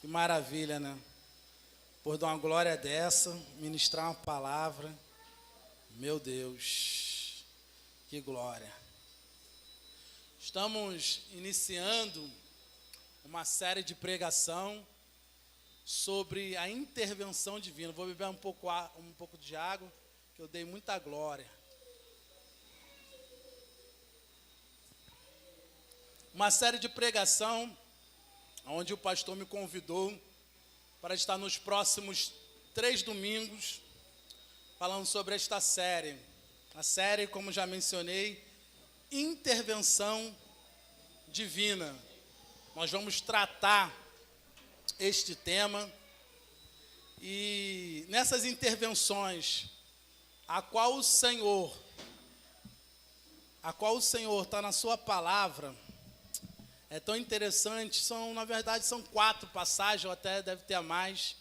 Que maravilha, né? Por dar uma glória dessa, ministrar uma palavra. Meu Deus, que glória. Estamos iniciando uma série de pregação sobre a intervenção divina. Vou beber um pouco de água, que eu dei muita glória. Uma série de pregação, onde o pastor me convidou para estar nos próximos 3 domingos, falando sobre esta série. A série, como já mencionei, intervenção divina. Nós vamos tratar este tema e nessas intervenções, a qual o Senhor está na sua palavra, é tão interessante. Na verdade, são 4 passagens, ou até deve ter a mais,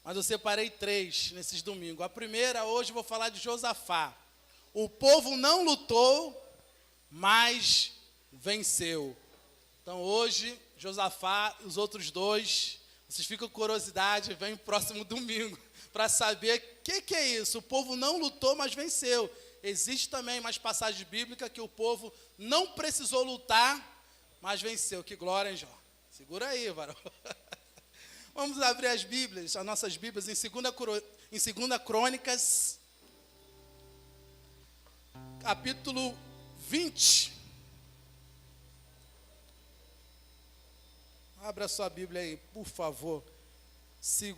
mas eu separei 3 nesses domingos. A primeira, hoje, eu vou falar de Josafá. O povo não lutou, mas venceu. Então, hoje, Josafá e os outros 2, vocês ficam com curiosidade, vem no próximo domingo, para saber o que é isso. O povo não lutou, mas venceu. Existe também mais passagem bíblica que o povo não precisou lutar, mas venceu. Que glória, hein, Jó? Segura aí, varão. Vamos abrir as Bíblias, as nossas Bíblias, em 2 Crônicas, capítulo 20. Abra a sua Bíblia aí, por favor. 2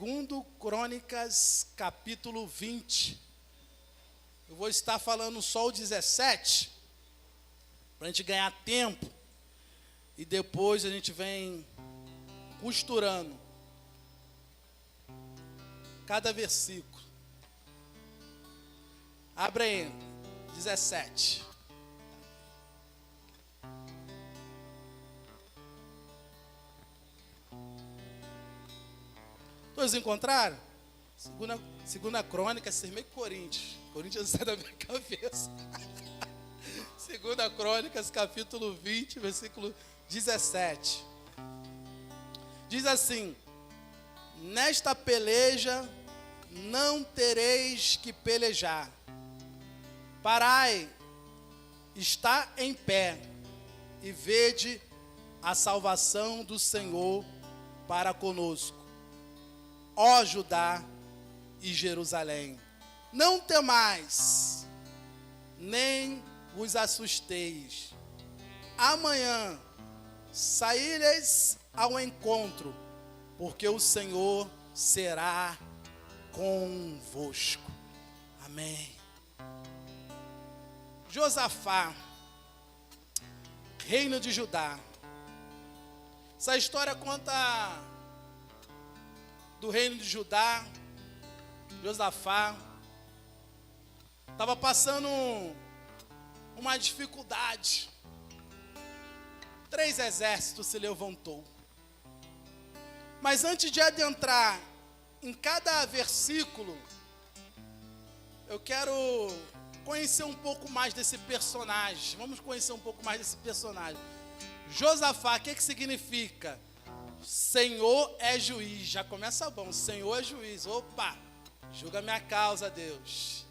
Crônicas, capítulo 20. Eu vou estar falando só o 17, para a gente ganhar tempo. E depois a gente vem costurando cada versículo. Abre aí, 17. Todos encontraram? Segunda Crônica, vocês meio que Coríntios. Coríntios não sai da minha cabeça. 2 Crônicas, capítulo 20, versículo 17. Diz assim: nesta peleja não tereis que pelejar. Parai, está em pé, e vede a salvação do Senhor para conosco, ó Judá e Jerusalém. Não temais, nem vos assusteis. Amanhã saíreis ao encontro, porque o Senhor será convosco. Amém. Josafá, reino de Judá. Essa história conta do reino de Judá. Josafá estava passando uma dificuldade. 3 exércitos se levantou. Mas antes de adentrar em cada versículo, eu quero conhecer um pouco mais desse personagem. Vamos conhecer um pouco mais desse personagem. Josafá, o que significa? Senhor é juiz. Já começa bom. Senhor é juiz. Opa, julga minha causa, Deus.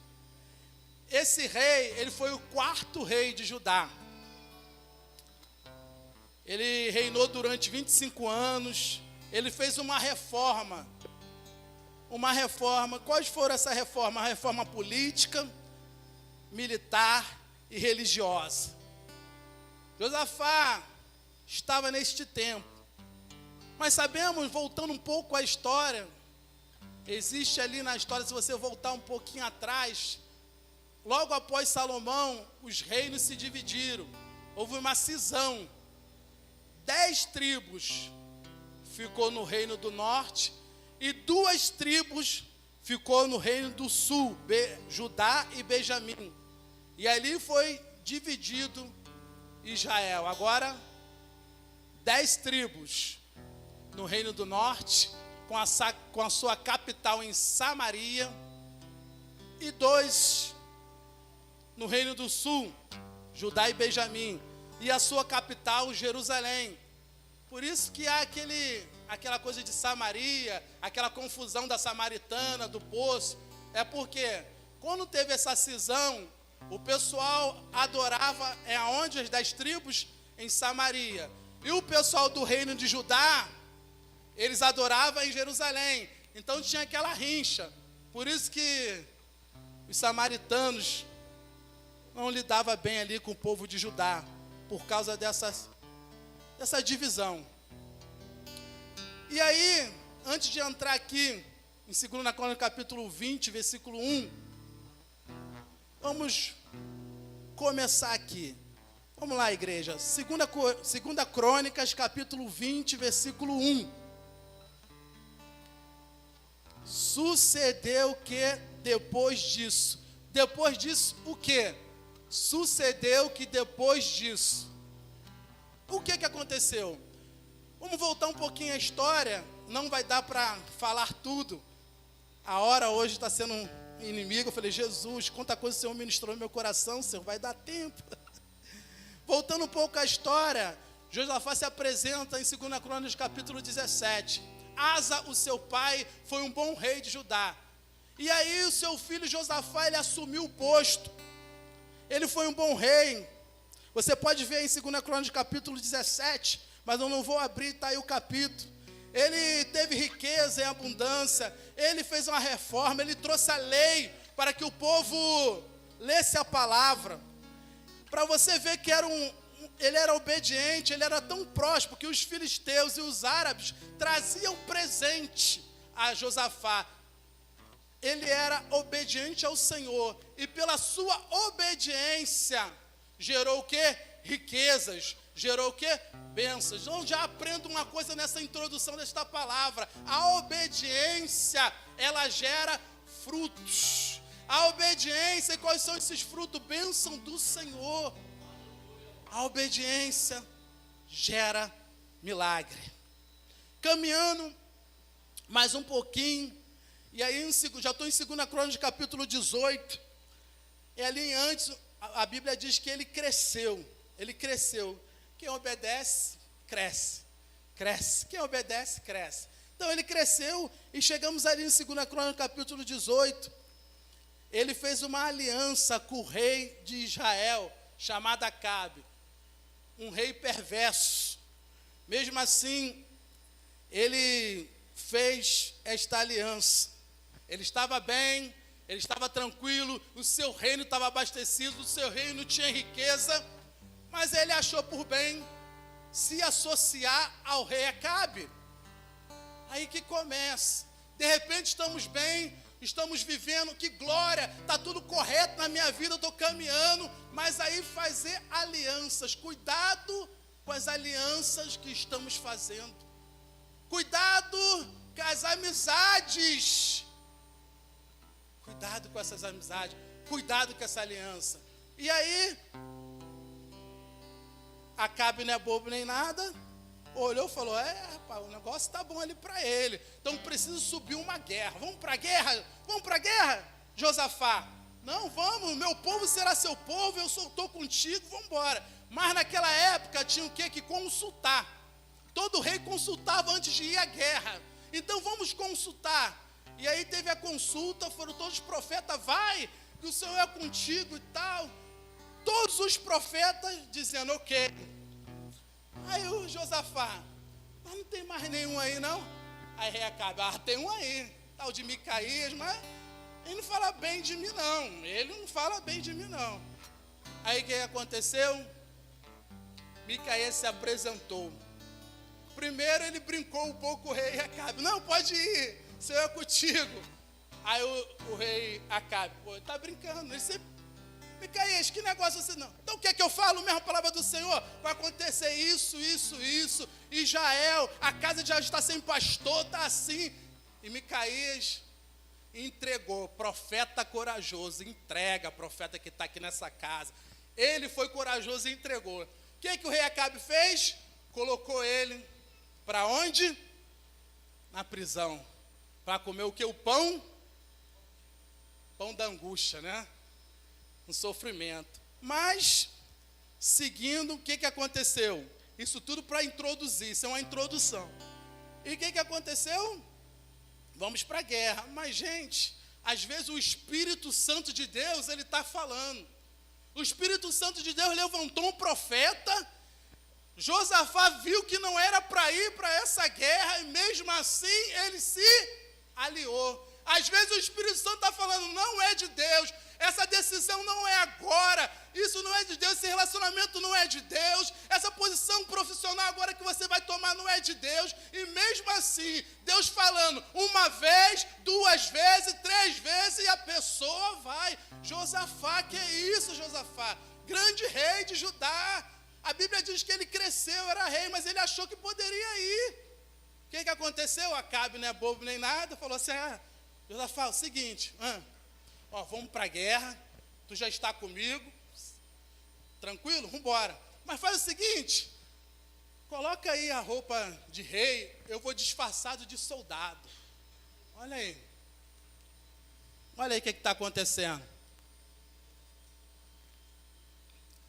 Esse rei, ele foi o 4º rei de Judá. Ele reinou durante 25 anos. Ele fez uma reforma. Quais foram essa reforma? A reforma política, militar e religiosa. Josafá estava neste tempo. Mas sabemos, voltando um pouco à história, existe ali na história, se você voltar um pouquinho atrás, logo após Salomão, os reinos se dividiram. Houve uma cisão. 10 tribos ficou no reino do norte e 2 tribos ficou no reino do sul, Judá e Benjamim. E ali foi dividido Israel. Agora, 10 tribos no reino do norte, com a sua capital em Samaria, e 2 no reino do sul, Judá e Benjamim, e a sua capital, Jerusalém. Por isso que há aquela coisa de Samaria, aquela confusão da samaritana, do poço. É porque quando teve essa cisão, o pessoal adorava aonde? As 10 tribos? Em Samaria. E o pessoal do reino de Judá, eles adoravam em Jerusalém. Então tinha aquela rincha. Por isso que os samaritanos não lidavam bem ali com o povo de Judá, por causa dessa divisão. E aí, antes de entrar aqui em 2 Crônicas capítulo 20, versículo 1, vamos começar aqui. Vamos lá, igreja. 2 Crônicas capítulo 20, versículo 1. Sucedeu que depois disso o quê? Sucedeu que depois disso. O que aconteceu? Vamos voltar um pouquinho à história. Não vai dar para falar tudo. A hora hoje está sendo inimigo. Eu falei, Jesus, quanta coisa o Senhor ministrou no meu coração, Senhor, vai dar tempo. Voltando um pouco à história, Josafá se apresenta em 2 Crônicas capítulo 17. Asa, o seu pai, foi um bom rei de Judá. E aí o seu filho Josafá, ele assumiu o posto. Ele foi um bom rei. Você pode ver em 2 Crônicas capítulo 17, mas eu não vou abrir, está aí o capítulo. Ele teve riqueza e abundância, ele fez uma reforma, ele trouxe a lei para que o povo lesse a palavra. Para você ver que ele era obediente, ele era tão próspero que os filisteus e os árabes traziam presente a Josafá. Ele era obediente ao Senhor e pela sua obediência gerou o quê? Riquezas. Gerou o quê? Bênçãos. Então já aprendo uma coisa nessa introdução desta palavra. A obediência, ela gera frutos. A obediência, e quais são esses frutos? Bênção do Senhor. A obediência gera milagre. Caminhando mais um pouquinho, e aí já estou em 2 Crônicas capítulo 18, e ali antes, a Bíblia diz que ele cresceu. Quem obedece, cresce. Quem obedece, cresce. Então ele cresceu e chegamos ali em 2 Crônicas capítulo 18. Ele fez uma aliança com o rei de Israel, chamado Acabe. Um rei perverso. Mesmo assim, ele fez esta aliança. Ele estava bem, ele estava tranquilo, o seu reino estava abastecido, o seu reino tinha riqueza, mas ele achou por bem se associar ao rei Acabe. Aí que começa. De repente estamos bem, estamos vivendo, que glória, está tudo correto na minha vida, eu estou caminhando, mas aí fazer alianças, cuidado com as alianças que estamos fazendo, cuidado com as amizades, cuidado com essas amizades, cuidado com essa aliança. E aí, Acabe não é bobo nem nada, olhou e falou, rapaz, o negócio está bom ali para ele, então preciso subir uma guerra, vamos para a guerra, Josafá, não, vamos, meu povo será seu povo, eu estou contigo, vamos embora. Mas naquela época tinha o quê? Que consultar, todo rei consultava antes de ir à guerra, então vamos consultar. E aí teve a consulta, foram todos os profetas, vai, que o Senhor é contigo e tal. Todos os profetas dizendo, ok. Aí o Josafá, mas não tem mais nenhum aí não? Aí rei Acabe, tem um aí, tal de Micaías, mas ele não fala bem de mim não. Aí o que aconteceu? Micaías se apresentou. Primeiro ele brincou um pouco com o rei Acabe, não, pode ir, o Senhor é contigo. Aí o rei Acabe, está brincando, ele sempre, Micaías, que negócio você não? Então o que é que eu falo? Mesmo a palavra do Senhor, vai acontecer isso, Israel, a casa já está sem pastor, está assim. E Micaías entregou, profeta corajoso, entrega, profeta que está aqui nessa casa. Ele foi corajoso e entregou. O que o rei Acabe fez? Colocou ele para onde? Na prisão. Para comer o que? O pão? Pão da angústia, né? Um sofrimento. Mas, seguindo, o que aconteceu? Isso tudo para introduzir, isso é uma introdução. E o que aconteceu? Vamos para a guerra. Mas, gente, às vezes o Espírito Santo de Deus, ele está falando. O Espírito Santo de Deus levantou um profeta. Josafá viu que não era para ir para essa guerra, e mesmo assim ele se aliou. Às vezes o Espírito Santo está falando, não é de Deus, essa decisão não é agora, isso não é de Deus, esse relacionamento não é de Deus, essa posição profissional agora que você vai tomar não é de Deus, e mesmo assim, Deus falando uma vez, 2 vezes, 3 vezes, e a pessoa vai. Josafá, que é isso, Josafá? Grande rei de Judá. A Bíblia diz que ele cresceu, era rei, mas ele achou que poderia ir. O que aconteceu? Acabe não é bobo nem nada, falou assim, Josafá, é o seguinte, vamos para a guerra, tu já está comigo, tranquilo? Vamos embora. Mas faz o seguinte, coloca aí a roupa de rei, eu vou disfarçado de soldado. Olha aí o que está acontecendo.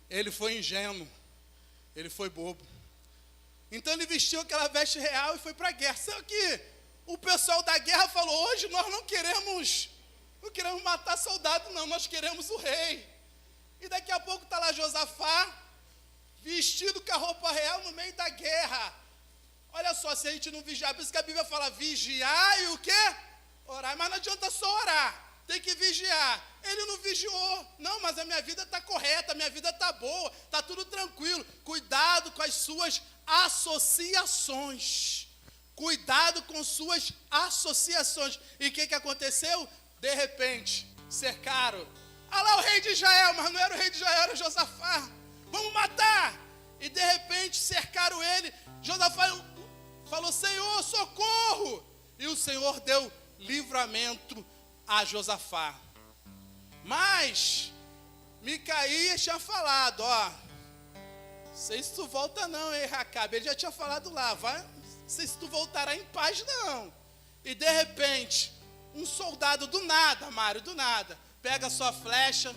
Ele foi ingênuo, ele foi bobo. Então ele vestiu aquela veste real e foi para a guerra. Só que o pessoal da guerra falou, hoje nós não queremos matar soldado não, nós queremos o rei. E daqui a pouco está lá Josafá, vestido com a roupa real no meio da guerra. Olha só, se a gente não vigiar, por isso que a Bíblia fala vigiar e o quê? Orar, mas não adianta só orar, tem que vigiar. Ele não vigiou, não, mas a minha vida está correta, a minha vida está boa, está tudo tranquilo. Cuidado com as suas associações. Cuidado com suas associações. E o que aconteceu? De repente, cercaram. Ah lá o rei de Israel, mas não era o rei de Israel, era o Josafá. Vamos matar. E de repente cercaram ele. Josafá falou, Senhor, socorro. E o Senhor deu livramento a Josafá. Mas Micaías tinha falado, não sei se tu volta não, hein, Acabe. Ele já tinha falado lá, não sei se tu voltará em paz não. E de repente, um soldado do nada, Mário, do nada, pega a sua flecha,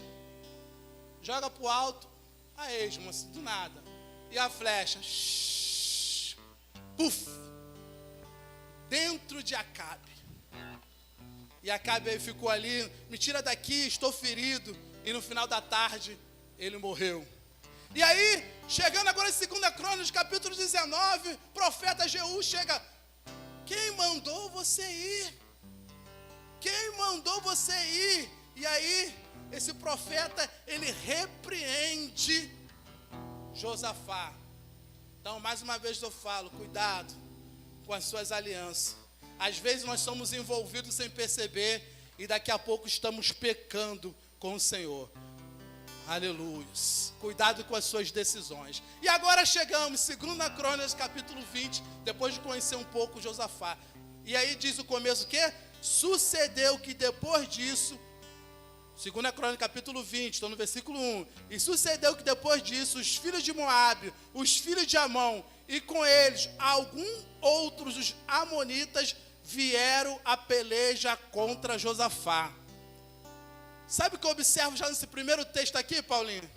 joga para o alto, a esmo, assim, do nada. E a flecha, puf, dentro de Acabe. E Acabe ficou ali, me tira daqui, estou ferido. E no final da tarde, ele morreu. E aí, chegando agora em 2 Crônicas, capítulo 19, profeta Jeú chega. Quem mandou você ir? Quem mandou você ir? E aí, esse profeta, ele repreende Josafá. Então, mais uma vez eu falo, cuidado com as suas alianças. Às vezes nós somos envolvidos sem perceber e daqui a pouco estamos pecando com o Senhor. Aleluia. Cuidado com as suas decisões. E agora chegamos, 2 Crônicas, capítulo 20, depois de conhecer um pouco Josafá. E aí diz o começo o quê? Sucedeu que depois disso, 2 Crônicas, capítulo 20, estou no versículo 1. E sucedeu que depois disso, os filhos de Moabe, os filhos de Amon, e com eles alguns outros, os amonitas, vieram a peleja contra Josafá. Sabe o que eu observo já nesse primeiro texto aqui, Paulinho?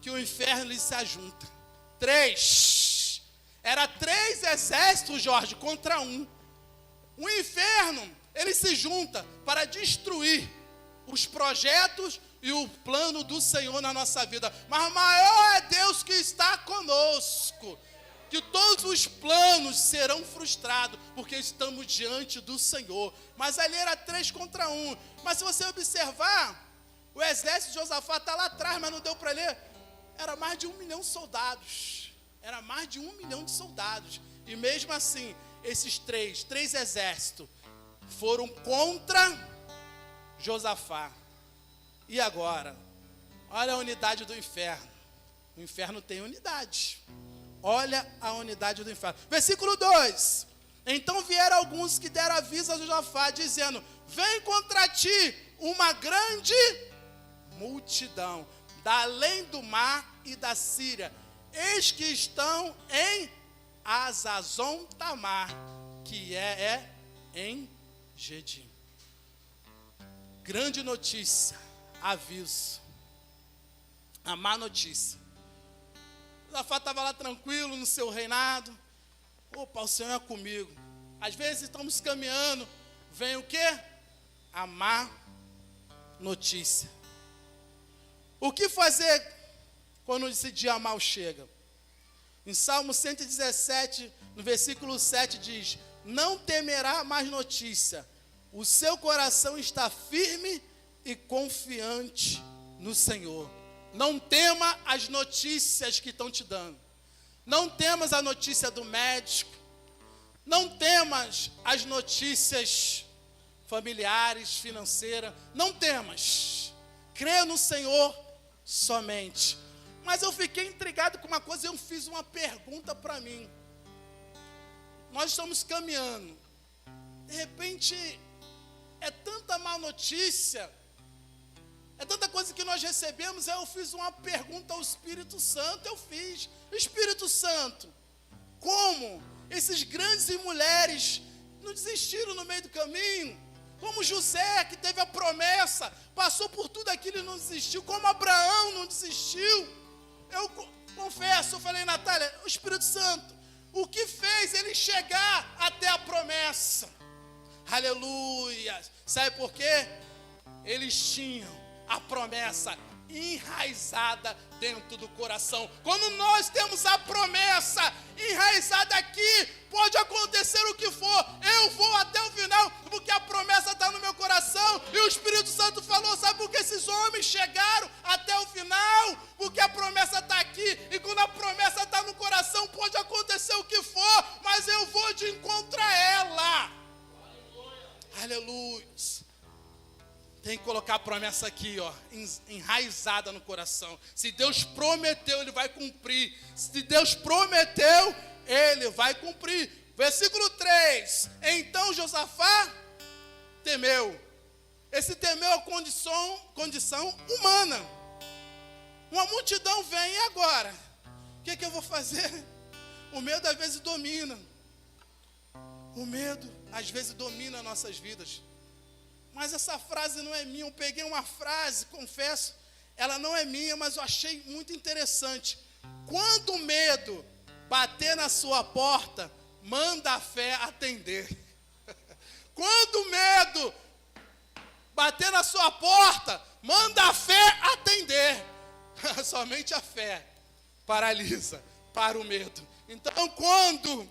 Que o inferno ele se ajunta. 3. Era 3 exércitos, Jorge, contra 1. O inferno, ele se junta para destruir os projetos e o plano do Senhor na nossa vida. Mas maior é Deus que está conosco. Que todos os planos serão frustrados, porque estamos diante do Senhor. Mas ali era 3 contra 1. Mas se você observar, o exército de Josafá está lá atrás, mas não deu para ler. Era mais de 1 milhão de soldados. Era mais de 1 milhão de soldados. E mesmo assim, esses três exércitos foram contra Josafá. E agora? Olha a unidade do inferno. O inferno tem unidade. Olha a unidade do inferno. Versículo 2. Então vieram alguns que deram aviso a Josafá, dizendo: vem contra ti uma grande multidão, da além do mar e da Síria. Eis que estão em Azazon Tamar, que é em Gedim. Grande notícia, aviso. A má notícia. Josafá estava estava lá tranquilo no seu reinado. Opa, o Senhor é comigo. Às vezes estamos caminhando, vem o quê? A má notícia. O que fazer quando esse dia mal chega? Em Salmo 117, no versículo 7 diz: não temerá mais notícia, o seu coração está firme e confiante no Senhor. Não tema as notícias que estão te dando. Não temas a notícia do médico. Não temas as notícias familiares, financeiras. Não temas. Crê no Senhor somente. Mas eu fiquei intrigado com uma coisa e eu fiz uma pergunta para mim. Nós estamos caminhando. De repente, é tanta má notícia, é tanta coisa que nós recebemos. Aí eu fiz uma pergunta ao Espírito Santo. Espírito Santo, como esses grandes e mulheres não desistiram no meio do caminho? Como José, que teve a promessa, passou por tudo aquilo e não desistiu. Como Abraão não desistiu. Eu confesso, eu falei, Natália, o Espírito Santo, o que fez ele chegar até a promessa? Aleluia! Sabe por quê? Eles tinham a promessa enraizada dentro do coração. Quando nós temos a promessa enraizada aqui, pode acontecer o que for, eu vou até o final, porque a promessa está no meu coração. E o Espírito Santo falou, sabe por que esses homens chegaram até o final? Porque a promessa está aqui, e quando a promessa está no coração, pode acontecer o que for, mas eu vou de encontro a ela. Aleluia. Tem que colocar a promessa aqui, ó, enraizada no coração. Se Deus prometeu, Ele vai cumprir. Se Deus prometeu, Ele vai cumprir. Versículo 3. Então Josafá temeu. Esse temeu é a condição humana. Uma multidão vem, e agora? O que eu vou fazer? O medo às vezes domina. O medo às vezes domina nossas vidas. Mas essa frase não é minha. Eu peguei uma frase, confesso, ela não é minha, mas eu achei muito interessante. Quando o medo bater na sua porta, manda a fé atender. Quando o medo bater na sua porta, manda a fé atender. Somente a fé paralisa para o medo. Então, quando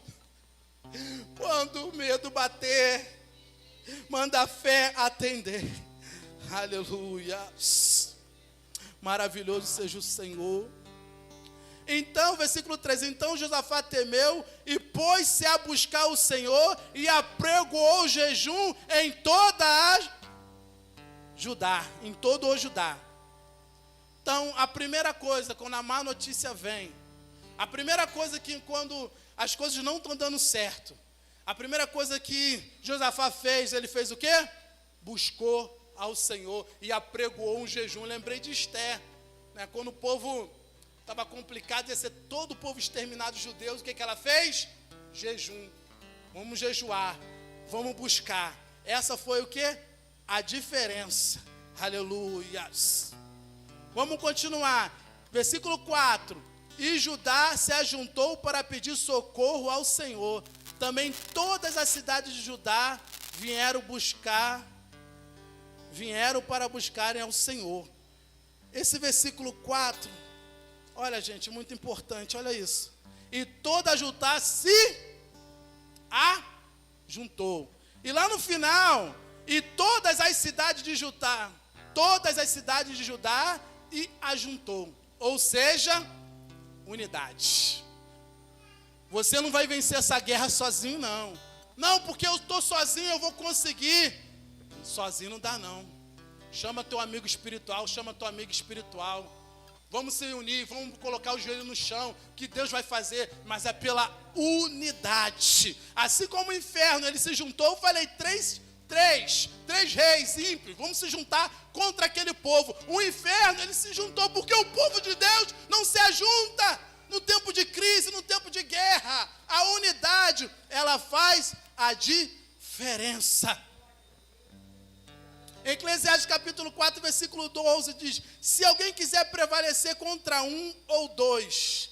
o medo bater, manda a fé atender. Aleluia. Maravilhoso seja o Senhor. Então, versículo 3. Então Josafá temeu e pôs-se a buscar o Senhor e apregoou o jejum em toda a Judá. Em todo o Judá. Então, a primeira coisa, quando a má notícia vem, a primeira coisa que quando as coisas não estão dando certo, a primeira coisa que Josafá fez, ele fez o quê? Buscou ao Senhor e apregoou um jejum. Lembrei de Esther, né? Quando o povo estava complicado, ia ser todo o povo exterminado, os judeus, o que ela fez? Jejum. Vamos jejuar, vamos buscar. Essa foi o quê? A diferença. Aleluia. Vamos continuar. Versículo 4. E Judá se ajuntou para pedir socorro ao Senhor. Também todas as cidades de Judá vieram para buscarem ao Senhor. Esse versículo 4, olha gente, muito importante, olha isso. E toda Judá se ajuntou. E lá no final, e todas as cidades de Judá e ajuntou. Ou seja, unidade. Você não vai vencer essa guerra sozinho, não. Não, porque eu estou sozinho, eu vou conseguir. Sozinho não dá, não. Chama teu amigo espiritual, chama tua amiga espiritual. Vamos se unir, vamos colocar o joelho no chão, que Deus vai fazer, mas é pela unidade. Assim como o inferno, ele se juntou, eu falei, três reis ímpios, vamos se juntar contra aquele povo. O inferno, ele se juntou porque o povo de Deus não se ajunta. No tempo de crise, no tempo de guerra, a unidade, ela faz a diferença. Eclesiastes capítulo 4, versículo 12 diz: se alguém quiser prevalecer contra um ou dois,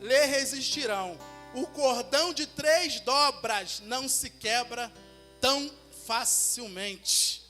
lhe resistirão. O cordão de 3 dobras não se quebra tão facilmente.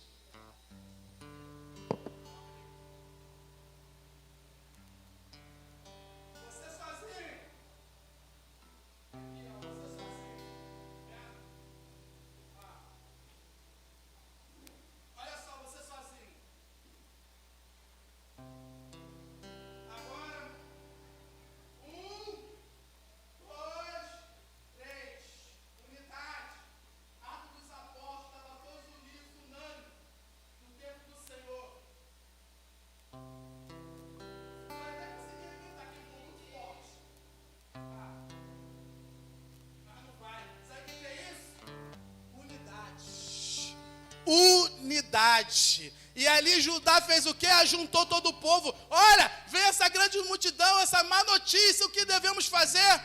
Unidade. E ali Judá fez o quê? Ajuntou todo o povo. Olha, vem essa grande multidão, essa má notícia, o que devemos fazer?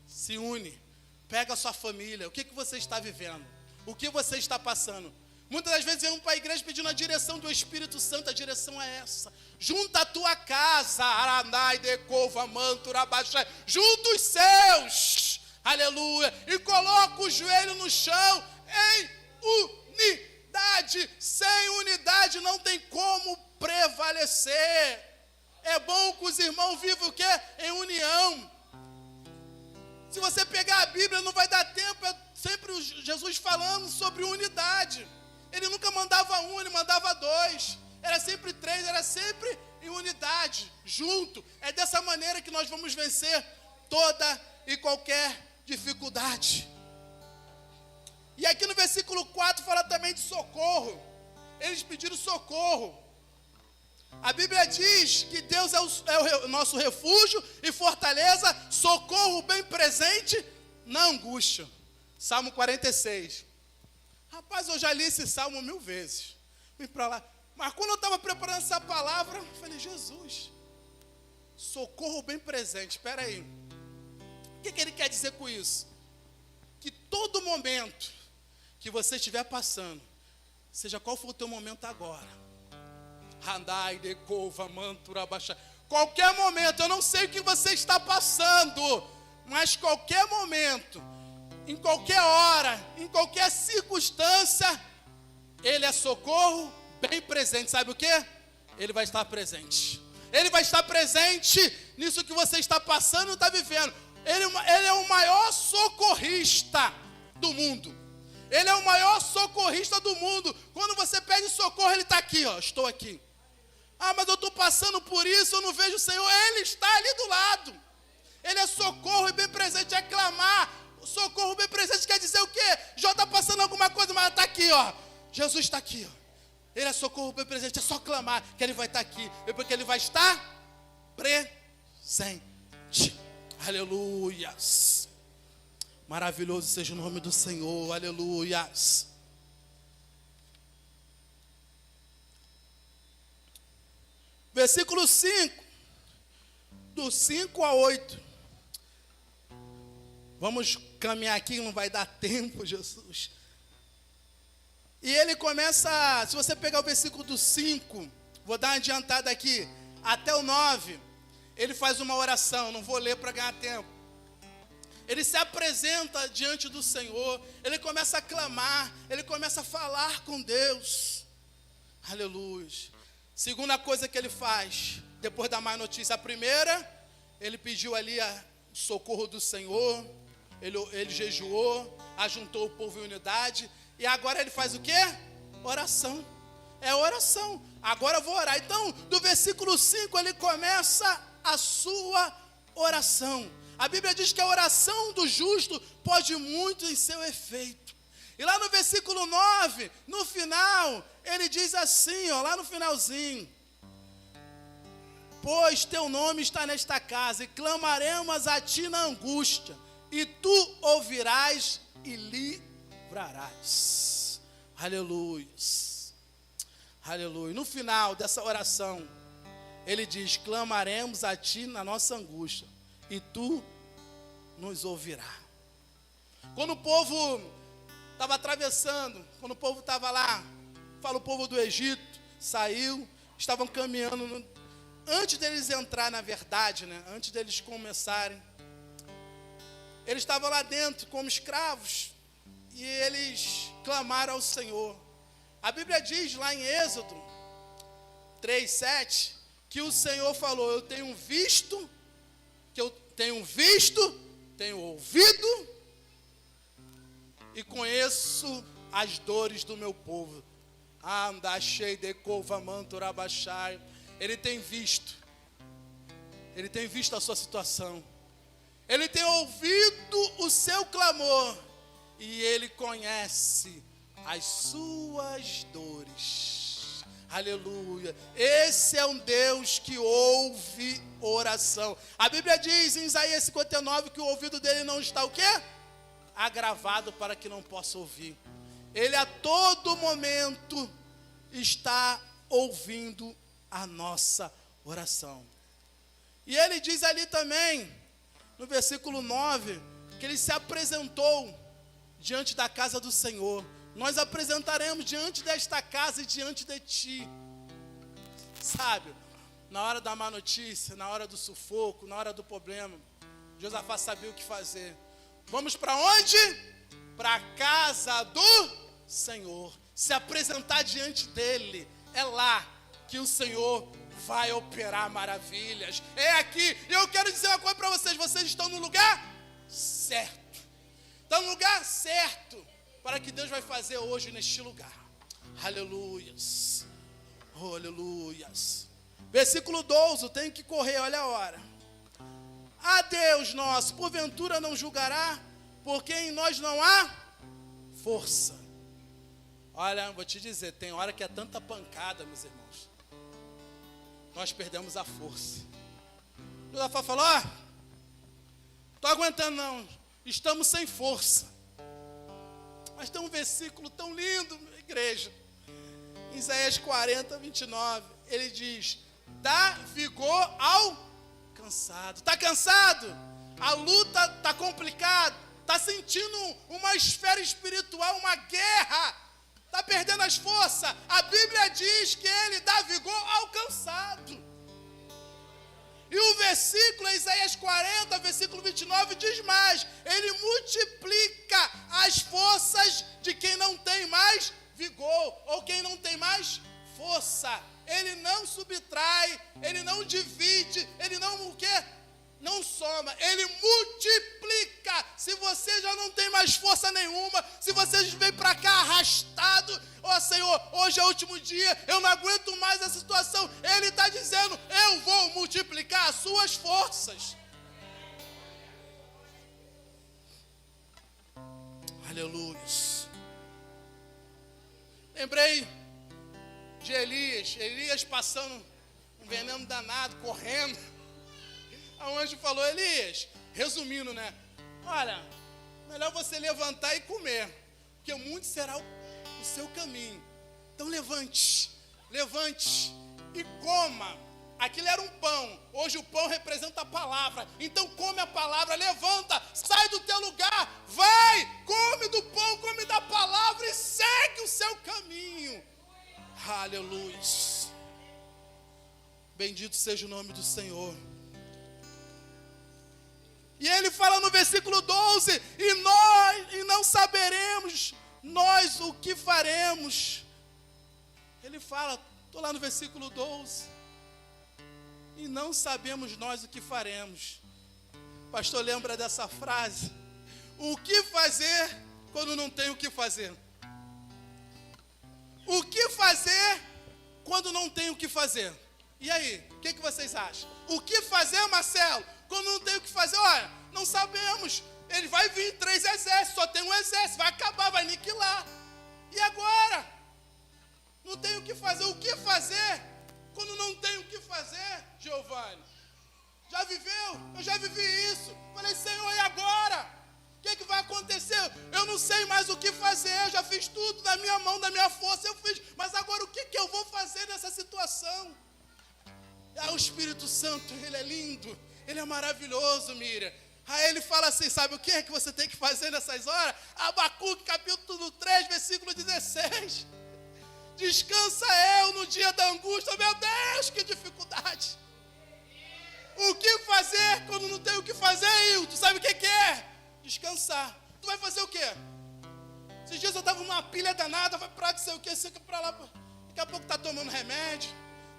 Se une, pega a sua família, o que você está vivendo? O que você está passando? Muitas das vezes vamos para a igreja pedindo a direção do Espírito Santo, a direção é essa. Junta a tua casa, Arandai, Decova, Mantura, Baixai, junta os seus, aleluia, e coloca o joelho no chão em unidade. Sem unidade não tem como prevalecer. É bom que os irmãos vivam o quê? Em união. Se você pegar a Bíblia, não vai dar tempo, é sempre Jesus falando sobre unidade. Ele nunca mandava um, ele mandava 2. Era sempre 3, era sempre em unidade, junto. É dessa maneira que nós vamos vencer toda e qualquer dificuldade. E aqui no versículo 4 fala também de socorro. Eles pediram socorro. A Bíblia diz que Deus é o nosso refúgio e fortaleza, socorro bem presente na angústia. Salmo 46. Rapaz, eu já li esse salmo 1000 vezes. Vim para lá. Mas quando eu estava preparando essa palavra, eu falei, Jesus, socorro bem presente. Espera aí. O que ele quer dizer com isso? Que todo momento que você estiver passando, seja qual for o teu momento agora, Handai, Decova, Mantura, Baixa, qualquer momento, eu não sei o que você está passando, mas qualquer momento, em qualquer hora, em qualquer circunstância, Ele é socorro bem presente. Sabe o que? Ele vai estar presente. Ele vai estar presente nisso que você está passando e está vivendo. Ele é o maior socorrista do mundo. Ele é o maior socorrista do mundo. Quando você pede socorro, Ele está aqui, ó, estou aqui. Ah, mas eu estou passando por isso, eu não vejo o Senhor. Ele está ali do lado. Ele é socorro e bem presente, é clamar. Socorro bem presente quer dizer o quê? Já está passando alguma coisa, mas está aqui, ó. Jesus está aqui, ó. Ele é socorro bem presente, é só clamar que Ele vai estar aqui. Porque Ele vai estar presente. Aleluias. Maravilhoso seja o nome do Senhor, aleluias. Versículo 5, do 5 a 8. Vamos caminhar aqui, não vai dar tempo, Jesus. E ele começa, se você pegar o versículo do 5, vou dar uma adiantada aqui, até o 9, ele faz uma oração, não vou ler para ganhar tempo. Ele se apresenta diante do Senhor, ele começa a clamar, ele começa a falar com Deus. Aleluia. Segunda coisa que ele faz, depois da má notícia. A primeira, ele pediu ali o socorro do Senhor, ele jejuou, ajuntou o povo em unidade. E agora ele faz o quê? Oração. É oração. Agora eu vou orar. Então, do versículo 5, ele começa a sua oração. A Bíblia diz que a oração do justo pode muito em seu efeito. E lá no versículo 9, no final, ele diz assim, ó, lá no finalzinho: pois teu nome está nesta casa, e clamaremos a ti na angústia, e tu ouvirás e livrarás. Aleluia. Aleluia. No final dessa oração, ele diz: clamaremos a ti na nossa angústia, e tu nos ouvirás. Quando o povo estava atravessando, quando o povo estava lá, fala o povo do Egito, saiu, estavam caminhando antes deles entrar na verdade, né? Antes deles começarem, eles estavam lá dentro como escravos e eles clamaram ao Senhor. A Bíblia diz lá em Êxodo 3:7 que o Senhor falou: eu tenho visto, tenho ouvido e conheço as dores do meu povo. Ele tem visto a sua situação, ele tem ouvido o seu clamor e ele conhece as suas dores. Aleluia. Esse é um Deus que ouve oração. A Bíblia diz em Isaías 59 que o ouvido dele não está o quê? Agravado para que não possa ouvir. Ele a todo momento está ouvindo a nossa oração. E ele diz ali também, no versículo 9, que ele se apresentou diante da casa do Senhor. Nós apresentaremos diante desta casa e diante de ti. Sabe, na hora da má notícia, na hora do sufoco, na hora do problema, Josafá sabia o que fazer. Vamos para onde? Para a casa do Senhor. Se apresentar diante dele. É lá que o Senhor vai operar maravilhas. É aqui. E eu quero dizer uma coisa para vocês. Vocês estão no lugar certo. Estão no lugar certo para que Deus vai fazer hoje neste lugar. Aleluias. Oh, aleluias. Versículo 12. Tenho que correr, olha a hora. A Deus nosso, porventura não julgará, porque em nós não há força. Olha, vou te dizer, tem hora que é tanta pancada, meus irmãos, nós perdemos a força. Josafá falou: estou aguentando não, estamos sem força. Mas tem um versículo tão lindo, igreja, em Isaías 40:29, ele diz: dá vigor ao cansado. Está cansado? A luta está complicada, está sentindo uma esfera espiritual, uma guerra, está perdendo as forças. A Bíblia diz que ele dá vigor ao cansado. E o versículo, Isaías 40, versículo 29, diz mais: ele multiplica as forças de quem não tem mais vigor, ou quem não tem mais força. Ele não subtrai, ele não divide, ele não o quê? Não soma, ele multiplica. Se você já não tem mais força nenhuma, se você veio para cá arrastado, ó Senhor, hoje é o último dia, eu não aguento mais essa situação, ele está dizendo: eu vou multiplicar as suas forças. Aleluia. Lembrei de Elias passando um veneno danado, correndo. O anjo falou: Elias, resumindo, né? Olha, melhor você levantar e comer, porque muito será o seu caminho. Então levante e coma. Aquilo era um pão, hoje o pão representa a palavra. Então come a palavra, levanta, sai do teu lugar, vai, come do pão, come da palavra e segue o seu caminho. Aleluia. Bendito seja o nome do Senhor. E ele fala no versículo 12: e não saberemos nós o que faremos. Ele fala, estou lá no versículo 12: e não sabemos nós o que faremos. Pastor, lembra dessa frase? O que fazer quando não tem o que fazer? O que fazer quando não tem o que fazer? E aí, o que vocês acham? O que fazer, Marcelo, quando não tem o que fazer? Olha, não sabemos. Ele vai vir 3 exércitos, só tem um exército, vai acabar, vai aniquilar. E agora? Não tem o que fazer. O que fazer quando não tem o que fazer, Giovanni? Já viveu? Eu já vivi isso. Falei: Senhor, e agora? O que vai acontecer? Eu não sei mais o que fazer, eu já fiz tudo da minha mão, da minha força, eu fiz. Mas agora o que eu vou fazer nessa situação? O Espírito Santo, ele é lindo, ele é maravilhoso, Miriam. Aí ele fala assim: sabe o que é que você tem que fazer nessas horas? Abacuque capítulo 3, versículo 16. Descansa eu no dia da angústia. Meu Deus, que dificuldade. O que fazer quando não tem o que fazer, Hilton? Sabe o que é? Descansar. Tu vai fazer o quê? Esses dias eu estava numa pilha danada, vai pra sei o quê, sei que pra lá. Daqui a pouco tá tomando remédio,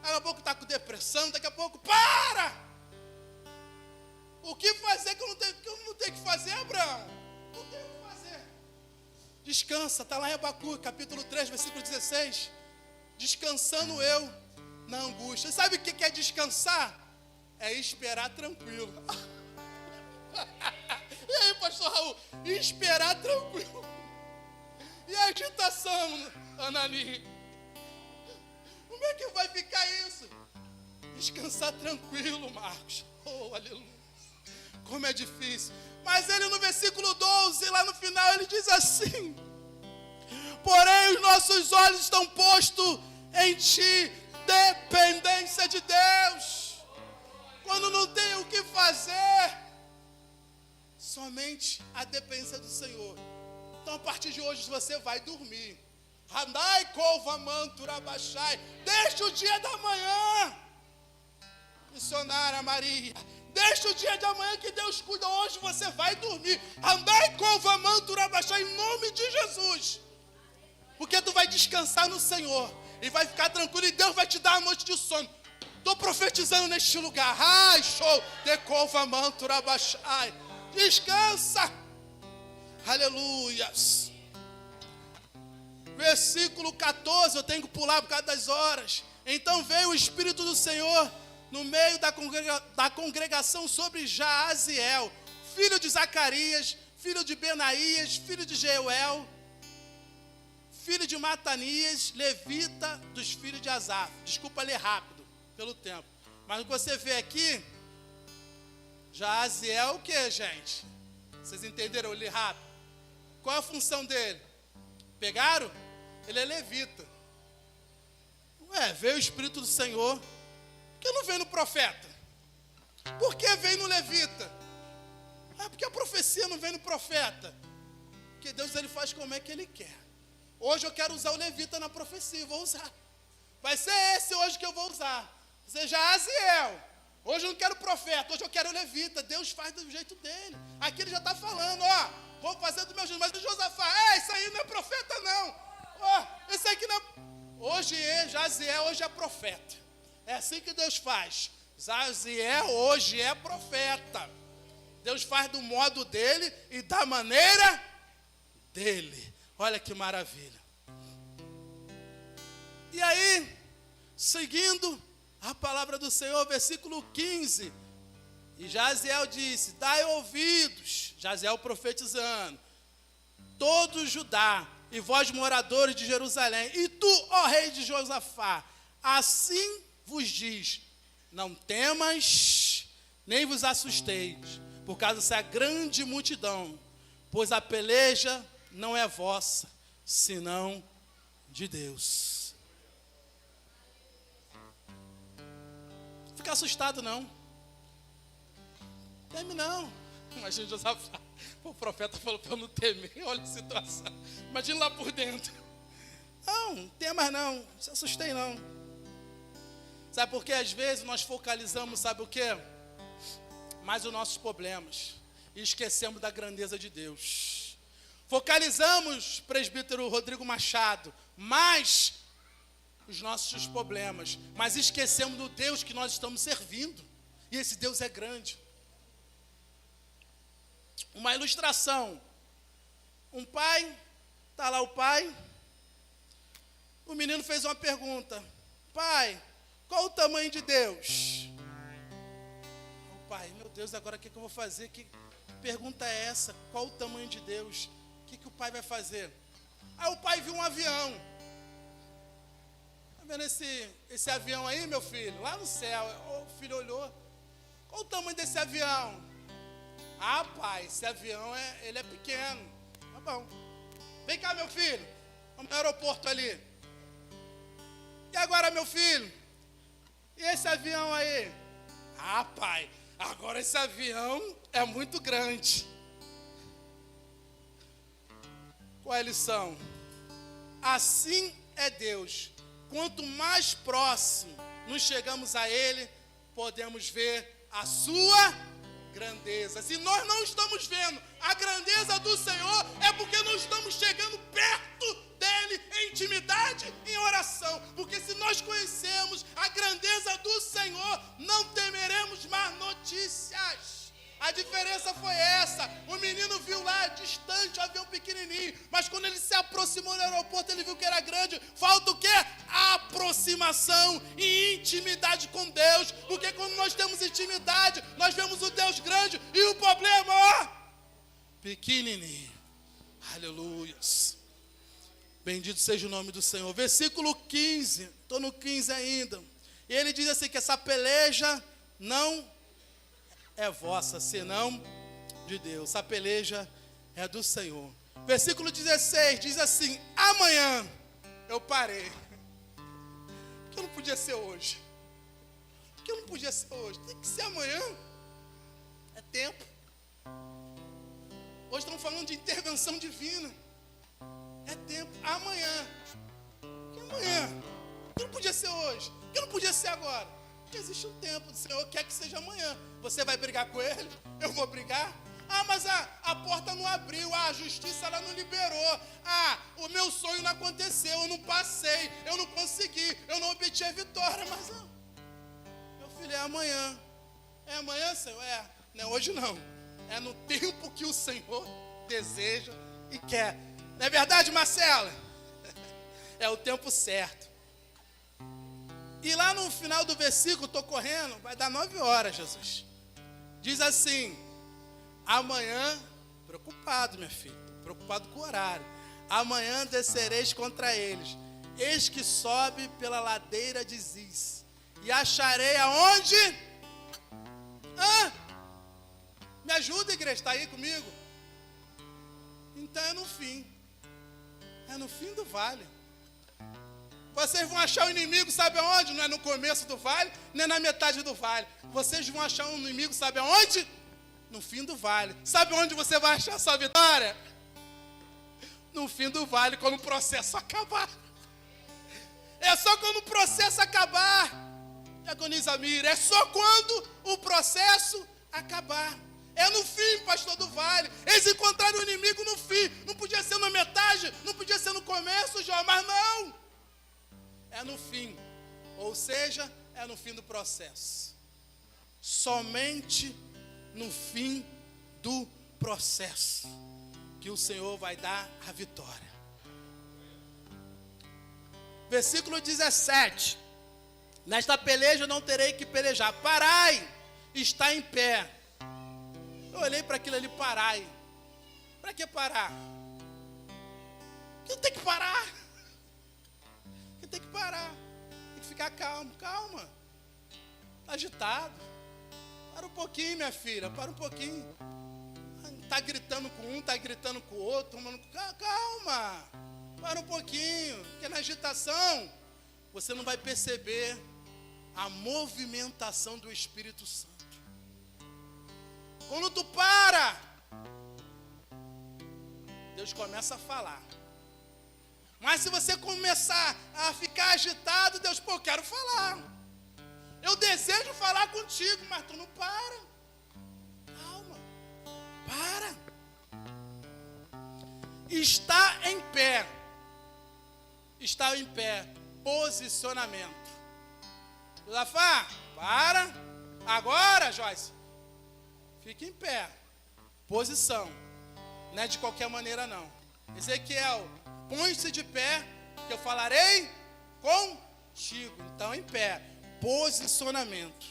daqui a pouco tá com depressão, daqui a pouco, para! O que fazer que eu não tenho que fazer, Abraão? Não tenho o que fazer. Descansa, está lá em Abacuque, capítulo 3, versículo 16. Descansando eu na angústia. Sabe o que é descansar? É esperar tranquilo. E aí, pastor Raul? Esperar tranquilo. E a agitação, Anani? Como é que vai ficar isso? Descansar tranquilo, Marcos. Oh, aleluia. Como é difícil. Mas ele no versículo 12, lá no final, ele diz assim: porém os nossos olhos estão postos em ti. Dependência de Deus. Quando não tem o que fazer, somente a dependência do Senhor. Então a partir de hoje você vai dormir. Handai Kovamanturabashai. Deixa o dia da manhã. Missionária Maria, deixa o dia de amanhã que Deus cuida. Hoje você vai dormir. Andai Kovamanturabashai em nome de Jesus. Porque tu vai descansar no Senhor e vai ficar tranquilo, e Deus vai te dar a noite de sono. Estou profetizando neste lugar. Ai, show de Kovamanturabashai. Descansa. Aleluias. Versículo 14, eu tenho que pular por causa das horas. Então veio o Espírito do Senhor no meio da congregação sobre Jaaziel, filho de Zacarias, filho de Benaías, filho de Jeuel, filho de Matanias, levita dos filhos de Asaf. Desculpa ler rápido, pelo tempo. Mas o que você vê aqui, Jaaziel o que, gente? Vocês entenderam? Eu li rápido. Qual é a função dele? Pegaram? Ele é levita. Veio o Espírito do Senhor. Por que não veio no profeta? Por que veio no levita? Porque a profecia não vem no profeta. Porque Deus ele faz como é que ele quer. Hoje eu quero usar o levita na profecia, vou usar. Vai ser esse hoje que eu vou usar. Seja Aziel. Hoje eu não quero profeta, hoje eu quero o levita. Deus faz do jeito dele. Aqui ele já está falando, vou fazer do meu jeito. Mas o Josafá, isso aí não é profeta não. Esse aqui não é... Hoje Jaziel hoje é profeta. É assim que Deus faz. Jaziel hoje é profeta. Deus faz do modo dele e da maneira dele. Olha que maravilha. E aí, seguindo a palavra do Senhor, versículo 15. E Jaziel disse: dai ouvidos, Jaziel profetizando, todo Judá, e vós moradores de Jerusalém, e tu, ó rei de Josafá, assim vos diz: não temas, nem vos assusteis, por causa dessa grande multidão, pois a peleja não é vossa, senão de Deus. Fica assustado não. Teme não. Imagina Josafá. O profeta falou para eu não temer. Olha a situação. Imagina lá por dentro. Não temas não. Não se assustei não. Sabe por quê? Às vezes nós focalizamos, sabe o quê? Mais os nossos problemas. E esquecemos da grandeza de Deus. Focalizamos, presbítero Rodrigo Machado, mais os nossos problemas. Mas esquecemos do Deus que nós estamos servindo. E esse Deus é grande. Uma ilustração. Um pai, está lá o pai. O menino fez uma pergunta: pai, qual o tamanho de Deus? O pai, meu Deus, agora o que eu vou fazer? Que pergunta é essa? Qual o tamanho de Deus? O que o pai vai fazer? Aí o pai viu um avião. Está vendo esse avião aí, meu filho? Lá no céu. O filho olhou. Qual o tamanho desse avião? Pai, esse avião ele é pequeno. Tá bom. Vem cá, meu filho. Vamos no aeroporto ali. E agora, meu filho? E esse avião aí? Pai, agora esse avião é muito grande. Qual é a lição? Assim é Deus. Quanto mais próximo nos chegamos a Ele, podemos ver a sua grandeza. Se nós não estamos vendo a grandeza do Senhor, é porque não estamos chegando perto dele em intimidade, em oração. Porque se nós conhecemos a grandeza do Senhor, não temeremos más notícias. A diferença foi essa. O menino viu lá distante o avião pequenininho, mas quando ele se aproximou do aeroporto, ele viu que era grande. Falta o quê? Aproximação e intimidade com Deus. Porque quando nós temos intimidade, nós vemos o Deus grande e o problema, ó, pequenininho. Aleluias. Bendito seja o nome do Senhor. Versículo 15. Estou no 15 ainda. E ele diz assim, que essa peleja não é vossa, senão de Deus. A peleja é do Senhor. Versículo 16 diz assim: amanhã eu parei. Porque não podia ser hoje. Porque não podia ser hoje. Tem que ser amanhã. É tempo. Hoje estamos falando de intervenção divina. É tempo. Amanhã. Porque amanhã. Porque não podia ser hoje. Porque não podia ser agora. Porque existe um tempo, o Senhor quer que seja amanhã. Você vai brigar com ele? Eu vou brigar? Ah, mas a porta não abriu, a justiça ela não liberou. Ah, o meu sonho não aconteceu, eu não passei, eu não consegui, eu não obtive a vitória. Mas, meu filho, é amanhã. É amanhã, Senhor? Não é hoje não. É no tempo que o Senhor deseja e quer. Não é verdade, Marcela? É o tempo certo. E lá no final do versículo, estou correndo, vai dar 9 horas, Jesus. Diz assim: amanhã, preocupado, minha filha, preocupado com o horário. Amanhã descereis contra eles. Eis que sobe pela ladeira de Ziz. E acharei aonde? Me ajuda, igreja, está aí comigo? Então é no fim. É no fim do vale. Vocês vão achar o inimigo, sabe aonde? Não é no começo do vale, nem na metade do vale. Vocês vão achar o inimigo, sabe aonde? No fim do vale. Sabe onde você vai achar a sua vitória? No fim do vale, quando o processo acabar. É só quando o processo acabar. Diaconisa Mira, é só quando o processo acabar. É no fim, pastor do vale. Eles encontraram o inimigo no fim. Não podia ser na metade, não podia ser no começo, João, mas não. É no fim, ou seja, é no fim do processo. Somente no fim do processo que o Senhor vai dar a vitória. Versículo 17: nesta peleja não terei que pelejar. Parai, está em pé. Eu olhei para aquilo ali, parai. Para que parar? Porque tem que parar. Tem que parar, tem que ficar calmo, calma, tá agitado, para um pouquinho, minha filha, para um pouquinho, tá gritando com um, tá gritando com o outro, calma, para um pouquinho, porque na agitação, você não vai perceber a movimentação do Espírito Santo. Quando tu para, Deus começa a falar. Mas se você começar a ficar agitado, Deus, eu quero falar. Eu desejo falar contigo, mas tu não para. Calma. Para. Está em pé. Está em pé. Posicionamento. Josafá, para. Agora, Joyce. Fique em pé. Posição. Não é de qualquer maneira, não. Ezequiel, põe-se de pé, que eu falarei contigo. Então, em pé. Posicionamento.